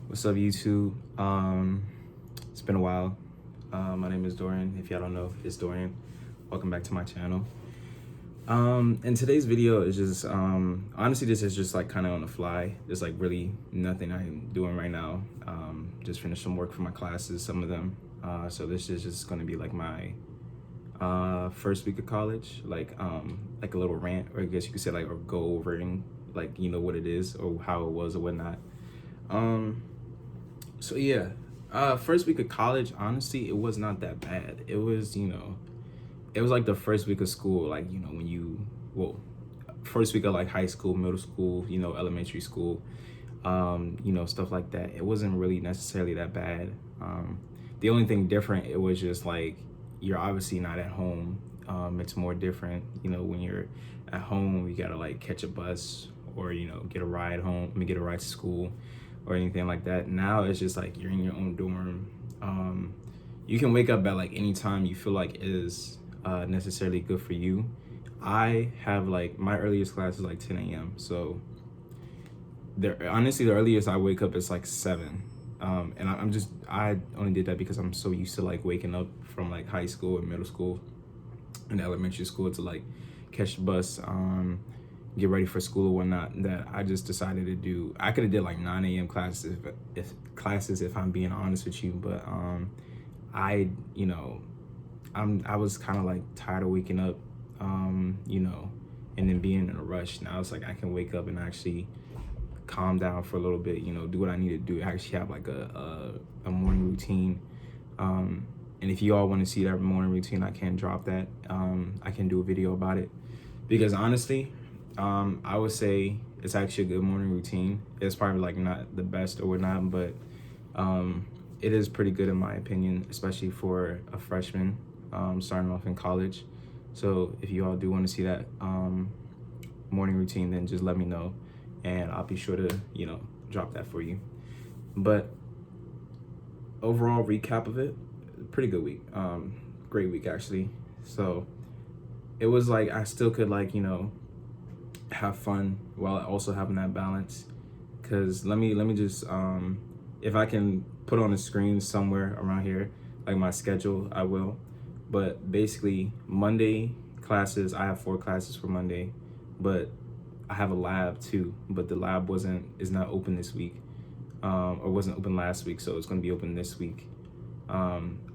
What's up, YouTube? It's been a while. My name is Dorian. If y'all don't know, it's Dorian. Welcome back to my channel. And today's video is just honestly, this is just like kind of on the fly. There's like really nothing I'm doing right now. Just finished some work for my classes, some of them. So this is just going to be like my first week of college, like a little rant, or I guess you could say like, or go over and like what it is or how it was or whatnot. So yeah, first week of college, honestly, it was not that bad. It was, it was like the first week of school, like, first week of like high school, middle school, elementary school, stuff like that. It wasn't really necessarily that bad. The only thing different, it was just like, you're obviously not at home. It's more different, when you're at home, you gotta like catch a bus or, get a ride home, get a ride to school or anything like that. Now it's just like you're in your own dorm. You can wake up at like any time you feel like is necessarily good for you. I have like my earliest class is like 10 a.m. So honestly, the earliest I wake up is like 7. And I only did that because I'm so used to like waking up from like high school and middle school and elementary school to like catch the bus, get ready for school or whatnot, that I just decided to do. I could have did like 9 a.m. classes if I'm being honest with you, but I was kind of like tired of waking up, and then being in a rush. Now it's like I can wake up and actually calm down for a little bit, do what I need to do. I actually have like a morning routine. And if you all want to see that morning routine, I can drop that. I can do a video about it, because honestly, I would say it's actually a good morning routine. It's probably like not the best or whatnot, but it is pretty good in my opinion, especially for a freshman starting off in college. So if you all do want to see that morning routine, then just let me know and I'll be sure to, drop that for you. But overall recap of it, pretty good week. Great week actually. So it was like I still could like, have fun while also having that balance. Cause let me just if I can put on the screen somewhere around here like my schedule, I will. But basically Monday classes, I have 4 classes for Monday, but I have a lab too, but the lab is not open this week, or wasn't open last week, so it's going to be open this week.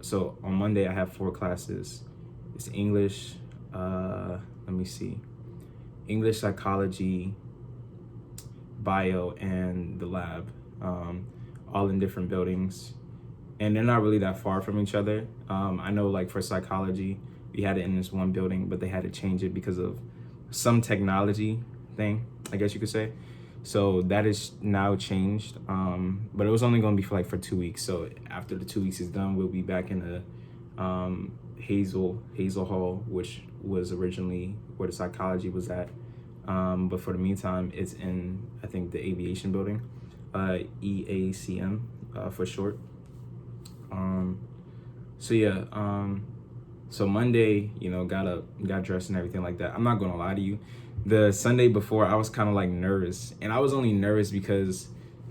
So on Monday I have 4 classes. It's English, let me see, English, psychology, bio, and the lab, all in different buildings, and they're not really that far from each other. I know like for psychology, we had it in this one building, but they had to change it because of some technology thing, I guess you could say. So that is now changed, but it was only going to be for 2 weeks. So after the 2 weeks is done, we'll be back in the Hazel Hall, which was originally where the psychology was at. But for the meantime, it's in, I think, the aviation building, EACM for short. So yeah, so Monday, got up, got dressed and everything like that. I'm not gonna lie to you, the Sunday before I was kind of like nervous, and I was only nervous because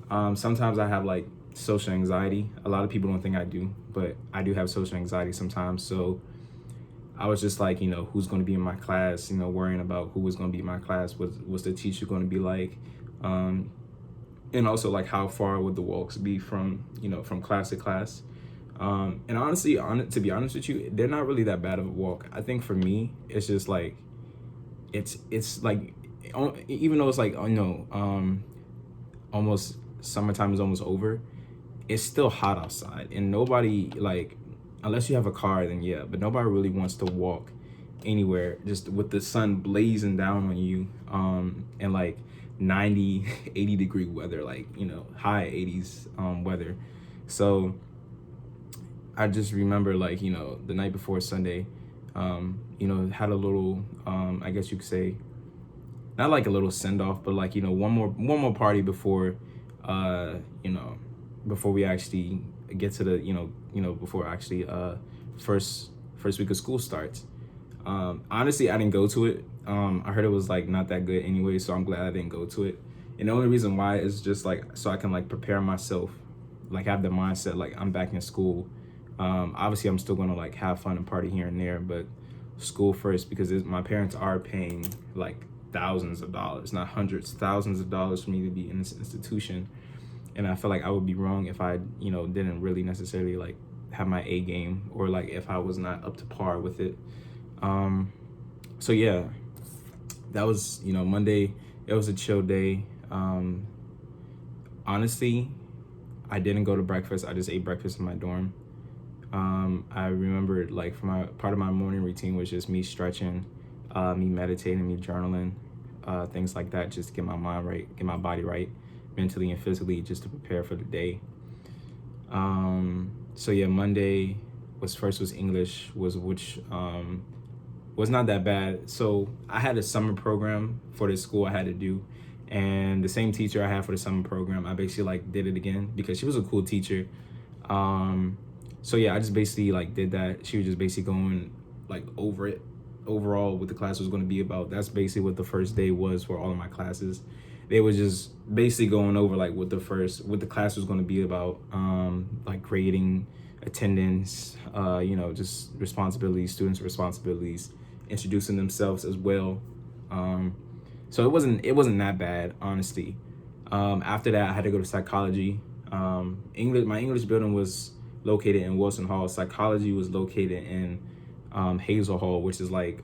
sometimes I have like social anxiety. A lot of people don't think I do, but I do have social anxiety sometimes. So I was just like, who's going to be in my class, worrying about who was going to be in my class, what's the teacher going to be like, and also like how far would the walks be from, from class to class. And honestly, to be honest with you, they're not really that bad of a walk. I think for me, it's just like, it's like, even though it's like, almost summertime is almost over, it's still hot outside, and nobody, like, unless you have a car, then yeah, but nobody really wants to walk anywhere just with the sun blazing down on you, and like 90, 80 degree weather, like, high 80s weather. So I just remember like, the night before Sunday, had a little, I guess you could say, not like a little send off, but like, one more party before, before we actually get to the, before actually first week of school starts. Honestly, I didn't go to it. I heard it was like not that good anyway, so I'm glad I didn't go to it. And the only reason why is just like so I can like prepare myself like have the mindset like I'm back in school. Obviously I'm still gonna like have fun and party here and there, but school first, because my parents are paying like thousands of dollars, not hundreds, thousands of dollars for me to be in this institution. And I feel like I would be wrong if I, didn't really necessarily like have my A game, or like if I was not up to par with it. So yeah, that was, Monday. It was a chill day. Honestly, I didn't go to breakfast. I just ate breakfast in my dorm. I remembered like for part of my morning routine was just me stretching, me meditating, me journaling, things like that, just to get my mind right, get my body right, mentally and physically, just to prepare for the day. So yeah, Monday was English, which was not that bad. So I had a summer program for this school I had to do, and the same teacher I had for the summer program, I basically like did it again because she was a cool teacher. So yeah, I just basically like did that. She was just basically going like over it, overall what the class was going to be about. That's basically what the first day was for all of my classes. They were just basically going over like what the class was going to be about, like grading, attendance, just responsibilities, students' responsibilities, introducing themselves as well. So it wasn't that bad, honestly. After that, I had to go to psychology. My English building was located in Wilson Hall. Psychology was located in Hazel Hall, which is like,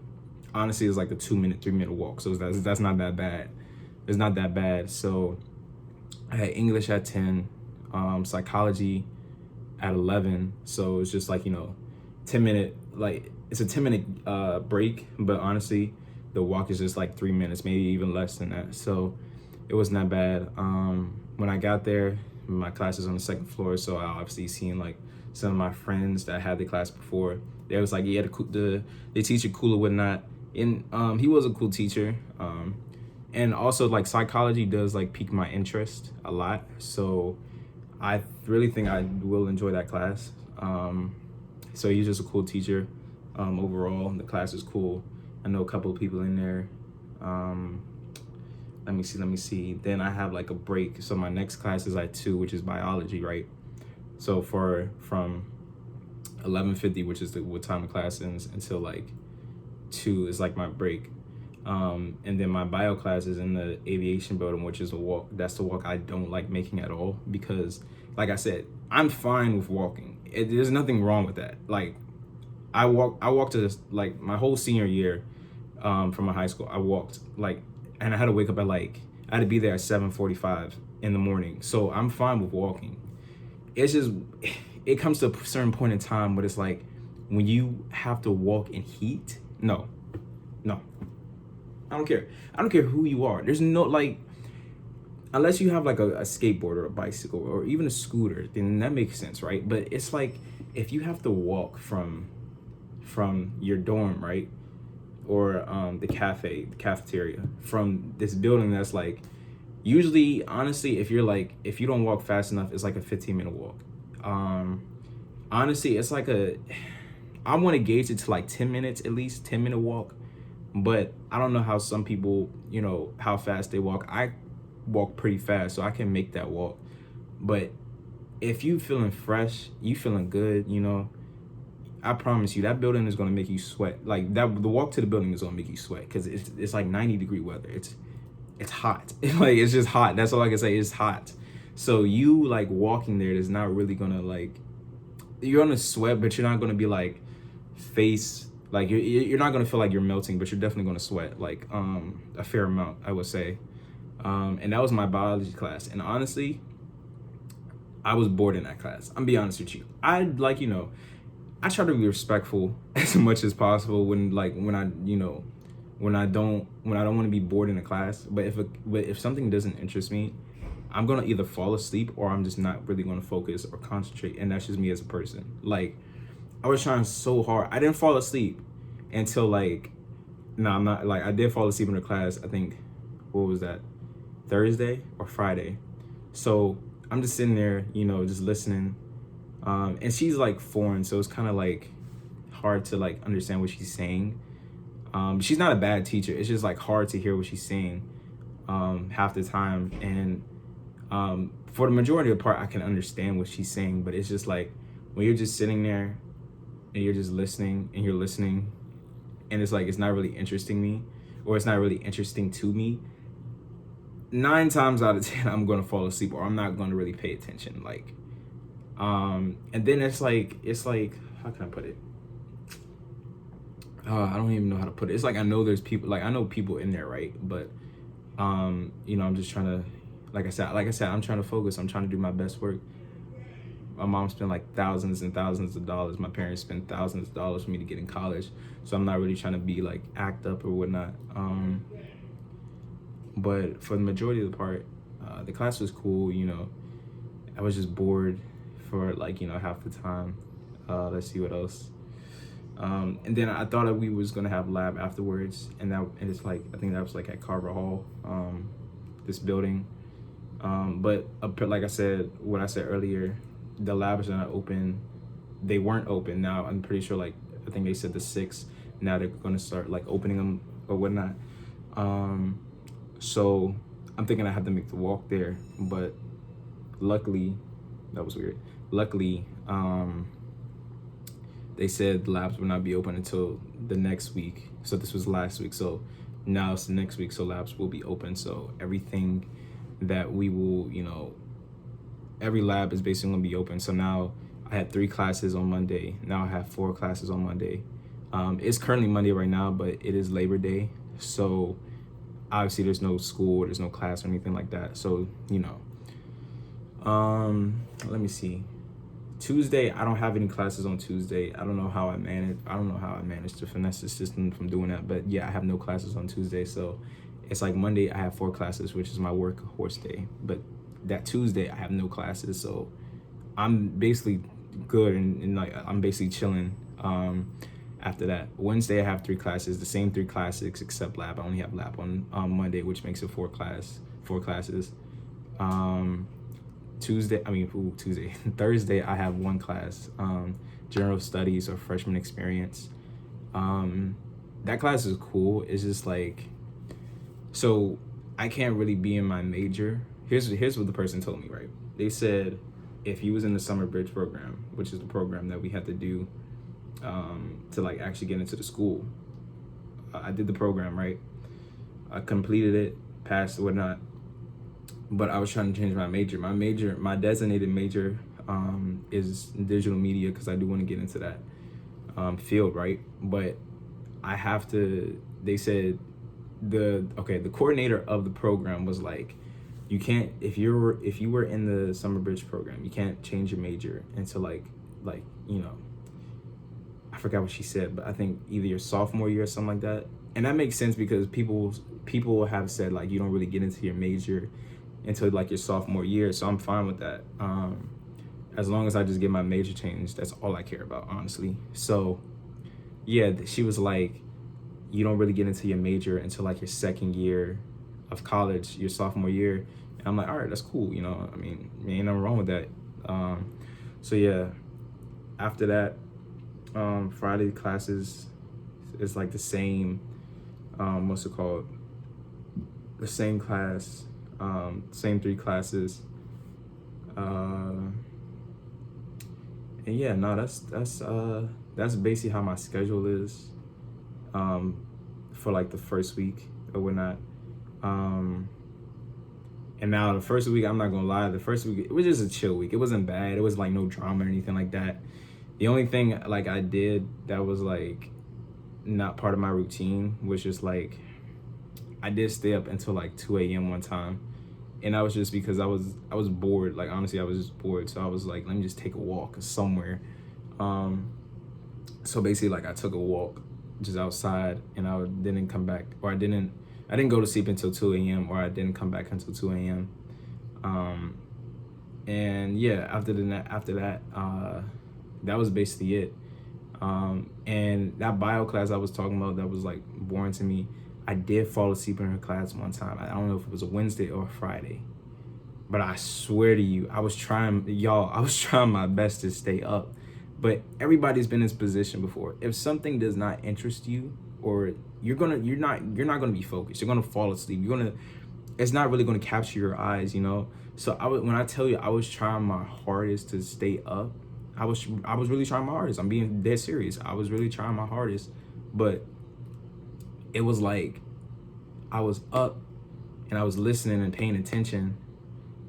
honestly, it's like a 3-minute walk. So that's not that bad. It's not that bad. So I had English at 10, psychology at 11. So it's just like, 10-minute, like it's a 10-minute break, but honestly, the walk is just like 3 minutes, maybe even less than that. So it wasn't that bad. When I got there, my class is on the second floor, so I obviously seen like some of my friends that had the class before. They was like, yeah, the teacher cool or whatnot, and he was a cool teacher. And also like psychology does like pique my interest a lot, so I really think I will enjoy that class. So he's just a cool teacher. Overall, the class is cool. I know a couple of people in there. Let me see. Then I have like a break. So my next class is at 2, which is biology, right? So from 11:50, which is what time the class ends, until like 2 is like my break. And then my bio class is in the aviation building, which is a walk. That's the walk I don't like making at all, because like I said, I'm fine with walking. There's nothing wrong with that. Like I walked to this, like my whole senior year, from my high school. I walked like, and I had to wake up at I had to be there at 7:45 in the morning. So I'm fine with walking. It's just, it comes to a certain point in time where it's like, when you have to walk in heat, no. I don't care who you are. There's no, like, unless you have like a skateboard or a bicycle or even a scooter, then that makes sense, right? But it's like, if you have to walk from your dorm, right? Or the cafeteria, from this building that's like, usually, honestly, if you don't walk fast enough, it's like a 15-minute walk. Honestly, it's like I want to gauge it to like 10 minutes, at least 10-minute walk. But I don't know how some people, how fast they walk. I walk pretty fast, so I can make that walk. But if you feeling fresh, you feeling good, I promise you that building is gonna make you sweat. Like that, the walk to the building is gonna make you sweat, because it's like 90-degree weather. It's hot. Like it's just hot. That's all I can say. It's hot. So you like walking there is not really gonna like, you're gonna sweat, but you're not gonna be like face, like you're not gonna feel like you're melting, but you're definitely gonna sweat like a fair amount, I would say. And that was my biology class. And honestly, I was bored in that class. I'm be honest with you. I like, I try to be respectful as much as possible when I don't want to be bored in a class. But if something doesn't interest me, I'm gonna either fall asleep or I'm just not really gonna focus or concentrate. And that's just me as a person. Like, I was trying so hard. I didn't fall asleep until like, no, I'm not, like, I did fall asleep in the class, I think, what was that, Thursday or Friday? So I'm just sitting there, just listening. And she's like foreign, so it's kind of like hard to like understand what she's saying. She's not a bad teacher. It's just like hard to hear what she's saying half the time. And For the majority of the part, I can understand what she's saying, but it's just like when you're just sitting there and you're just listening and you're listening, and it's like it's not really interesting me, or it's not really interesting to me. 9 times out of 10, I'm gonna fall asleep, or I'm not gonna really pay attention. Like, and then it's like how can I put it? I don't even know how to put it. It's like I know there's people, like I know people in there, right? But you know, I'm just trying to, like I said, I'm trying to focus. I'm trying to do my best work. My mom spent like thousands and thousands of dollars. My parents spent thousands of dollars for me to get in college. So I'm not really trying to be like act up or whatnot. But for the majority of the part, the class was cool. You know, I was just bored for like, you know, half the time. Let's see what else. And then I thought that we was gonna have lab afterwards, and it's like, I think that was like at Carver Hall, this building. But like I said, what I said earlier, the labs are not open. They weren't open. Now I'm pretty sure, like I think they said the 6th. Now they're gonna start like opening them or whatnot. So I'm thinking I have to make the walk there, but luckily, that was weird. Luckily, they said the labs will not be open until the next week. So this was last week. So now it's the next week. So labs will be open. So everything that we will, you know, every lab is basically gonna be open. So now I had 3 classes on Monday. Now I have 4 classes on Monday. It's currently Monday right now, but it is Labor Day. So obviously there's no school, there's no class or anything like that. So, you know, let me see. Tuesday, I don't have any classes on Tuesday. I don't know how I managed to finesse the system from doing that. But yeah, I have no classes on Tuesday. So it's like Monday, I have 4 classes, which is my workhorse day. But that Tuesday, I have no classes. So I'm basically good and like I'm basically chilling. After that, Wednesday, I have 3 classes, the same 3 classes except lab. I only have lab on Monday, which makes it 4 classes. Thursday, I have 1 class, general studies or freshman experience. That class is cool. It's just like, so I can't really be in my major. Here's what the person told me, right? They said if you was in the summer bridge program, which is the program that we had to do to like actually get into the school. I did the program, right? I completed it, passed or whatnot. But I was trying to change my major. My designated major is digital media because I do want to get into that field, right? But I have to, they said the coordinator of the program was like, you can't, if you were in the summer bridge program, you can't change your major until like, you know, I forgot what she said, but I think either your sophomore year or something like that. And that makes sense because people have said like you don't really get into your major until like your sophomore year. So I'm fine with that. As long as I just get my major changed, that's all I care about, honestly. So yeah, she was like, you don't really get into your major until like your 2nd year of college, your sophomore year. And I'm like, all right, that's cool. You know, I mean, ain't nothing wrong with that. So yeah, after that, Friday classes is like the same, what's it called? The same class, same 3 classes. And yeah, no, that's basically how my schedule is, for like the first week or whatnot. And now the first week, I'm not gonna lie, the first week, it was just a chill week. It wasn't bad. It was like no drama or anything like that. The only thing like I did that was like not part of my routine was just like, I did stay up until like 2 a.m. one time. And that was just because I was bored. Like honestly, I was just bored. So I was like, let me just take a walk somewhere. So basically like I took a walk just outside and I didn't come back, or I didn't go to sleep until 2 a.m. or I didn't come back until 2 a.m. And yeah, after that, that was basically it. And that bio class I was talking about that was like boring to me, I did fall asleep in her class one time. I don't know if it was a Wednesday or a Friday, but I swear to you, I was trying my best to stay up. But everybody's been in this position before. If something does not interest you, or you're not gonna be focused, you're gonna fall asleep. it's not really going to capture your eyes, you know. So when I tell you I was trying my hardest to stay up, I was really trying my hardest. I'm being dead serious. I was really trying my hardest, but it was like I was up and I was listening and paying attention.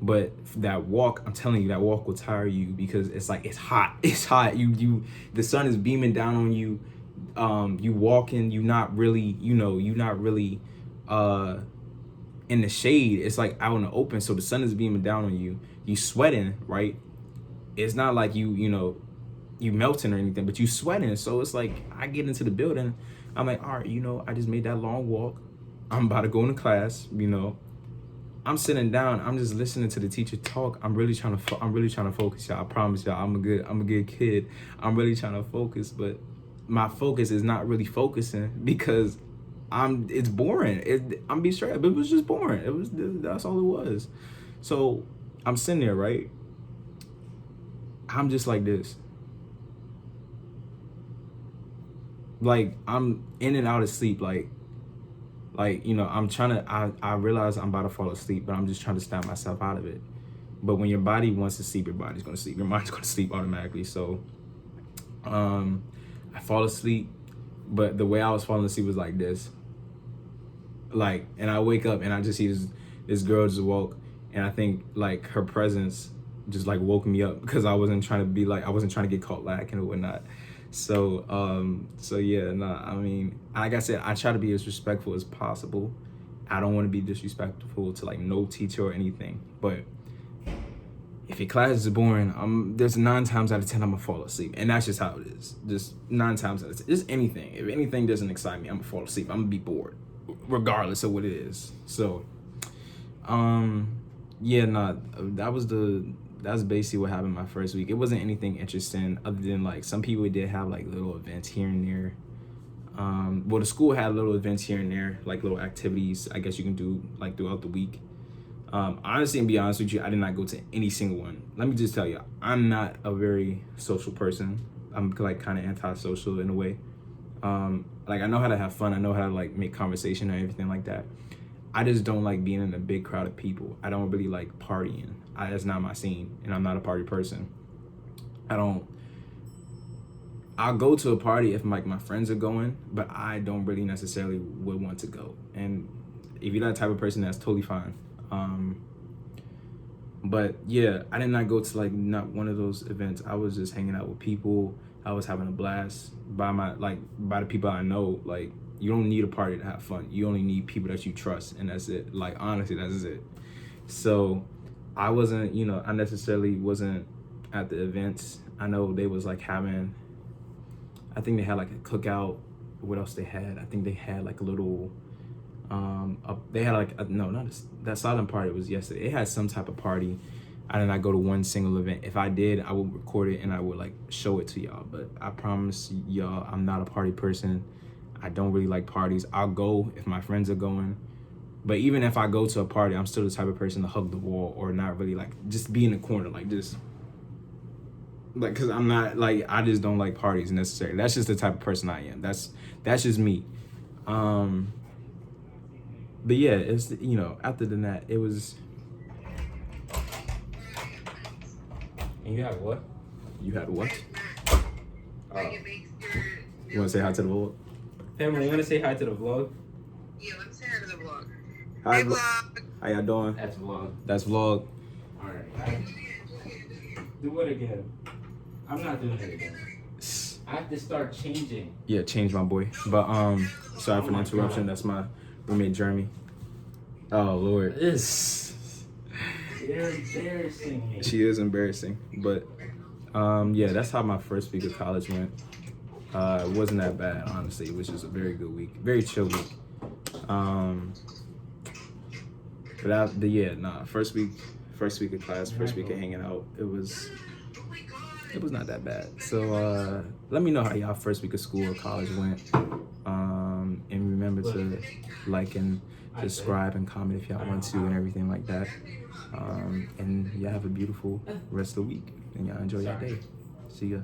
But that walk, I'm telling you, that walk will tire you, because it's like, it's hot. It's hot. The sun is beaming down on you. You walking, you not really, you not really in the shade. It's like out in the open. So the sun is beaming down on you. You sweating, right? It's not like you melting or anything, but you sweating. So it's like, I get into the building. I'm like, all right, I just made that long walk. I'm about to go into class, I'm sitting down. I'm just listening to the teacher talk. I'm really trying to focus, y'all. I promise y'all, I'm a good kid. I'm really trying to focus, but my focus is not really focusing because it's boring. I'm being straight up. It was just boring. That's all it was. So I'm sitting there, right? I'm just like this. Like, I'm in and out of sleep, like I'm trying to, I realize I'm about to fall asleep, but I'm just trying to snap myself out of it. But when your body wants to sleep, your body's going to sleep. Your mind's going to sleep automatically. So I fall asleep, but the way I was falling asleep was like this. Like, and I wake up and I just see this girl just walk, and I think like her presence just like woke me up, because I wasn't trying to get caught lacking or whatnot. So yeah, I mean, like I said, I try to be as respectful as possible. I don't want to be disrespectful to like no teacher or anything, but if your class is boring, there's 9 times out of 10 I'm gonna fall asleep, and that's just how it is. Just 9 times out of 10. Just anything. If anything doesn't excite me, I'm gonna fall asleep. I'm gonna be bored, regardless of what it is. So, yeah, that's basically what happened my first week. It wasn't anything interesting other than like some people did have like little events here and there. Well, the school had little events here and there, like little activities I guess you can do like throughout the week. Honestly, and be honest with you, I did not go to any single one. Let me just tell you, I'm not a very social person. I'm like kind of antisocial in a way. Like, I know how to have fun. I know how to like make conversation and everything like that. I just don't like being in a big crowd of people. I don't really like partying. That's not my scene, and I'm not a party person. I'll go to a party if like my friends are going, but I don't really necessarily would want to go. And if you're that type of person, that's totally fine. But yeah, I did not go to like not one of those events. I was just hanging out with people. I was having a blast by the people I know. Like, you don't need a party to have fun. You only need people that you trust, and that's it. Like, honestly, that's it. So I wasn't, I necessarily wasn't at the events. I know they was like having, I think they had like a cookout. What else they had? I think they had like a little, they had like, that silent party was yesterday. They had some type of party. I did not go to one single event. If I did, I would record it and I would like show it to y'all. But I promise y'all, I'm not a party person. I don't really like parties. I'll go if my friends are going. But even if I go to a party, I'm still the type of person to hug the wall or not really like just be in the corner, like just like, cause I'm not like, I just don't like parties necessarily. That's just the type of person I am. That's just me. But yeah, it's, after that, it was. And you had what? You had what? You want to say hi to the vlog? Family, you want to say hi to the vlog? Yeah, let me say hi to the vlog. Hi, hey, vlog. How y'all doing? That's vlog. That's vlog. Alright. Do it again. I'm not doing it again. I have to start changing. Yeah, change, my boy. But sorry for the interruption. That's my roommate Jeremy. Oh Lord. You're embarrassing me. She is embarrassing. But yeah, that's how my first week of college went. It wasn't that bad, honestly. It was just a very good week. Very chill week. First week of class, first week of hanging out, it was not that bad. So let me know how y'all first week of school or college went. And remember to like and subscribe and comment if y'all want to and everything like that. And y'all have a beautiful rest of the week and y'all enjoy your day. See ya.